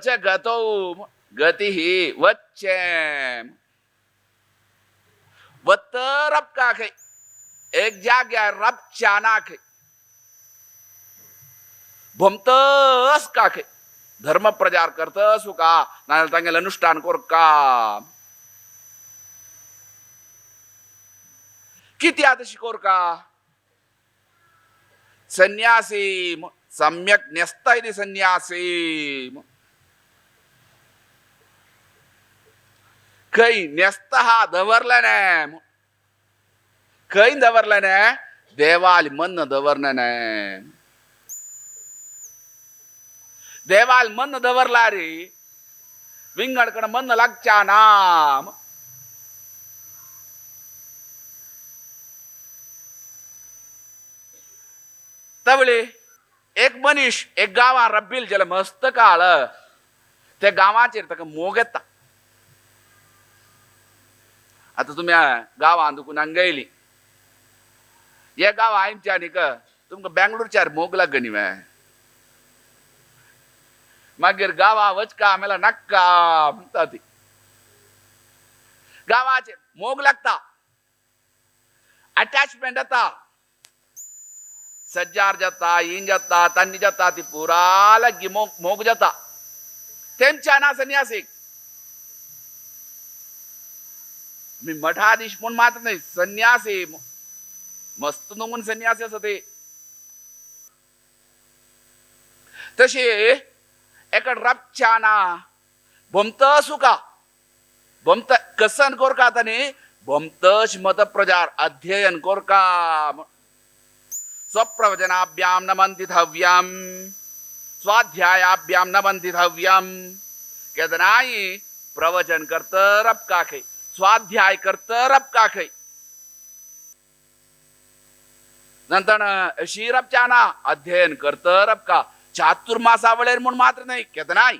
वच गतो गति ही वच्चैम वत रब का खे एक जाग्या रब चाना खे भमतस का खे धर्म प्रचार करतस का नाल तांगेल अनुष्ठान कोर का किती आता शिकोर का सन्यासी सम्यक न्यस्ता इति सन्यासी काही न्यस्त हा दवरला काही दवरला देवाल मन दवरना देवाल मन दवरला रे विंगडकड मन लागच्या नाम तवळे एक मनीष एक गावा रब्बील ज्याला मस्त काळ त्या गावाचेर ताका मोग येता आता तुम्ही गाव आंदुकून अंगयली ये गाव आमच्या न्ही का तुमका बेंगळूरच्यार मोग लागनी मागीर गावा वचका आम्हाला नक्का म्हणता ती गावाचे मोग लागता अटॅचमेंट येता सज्जार जाता इन जाता तन्नी जाता ती पुरा लगी मोग जाता तेमच्या ना संन्यासिक मी मठाधीश म्हणून मात्र नाही संन्यासी मस्त नमून संन्यासी असं ते तसे एकड रबचाना भमत सुका भमत कसन कोर का तने भमतश मत प्रचार अध्ययन कोर का स्वप्रवचनाभ्याम नमन्तितव्यम स्वाध्यायाभ्याम नमन्तितव्यम केदनाई प्रवचन करतरब काखे स्वाध्याय करतरब काखे नंतर शीरबचाना अध्ययन करतरब का चातुर्मासावळेर म्हणून मात्र नाही केदनाई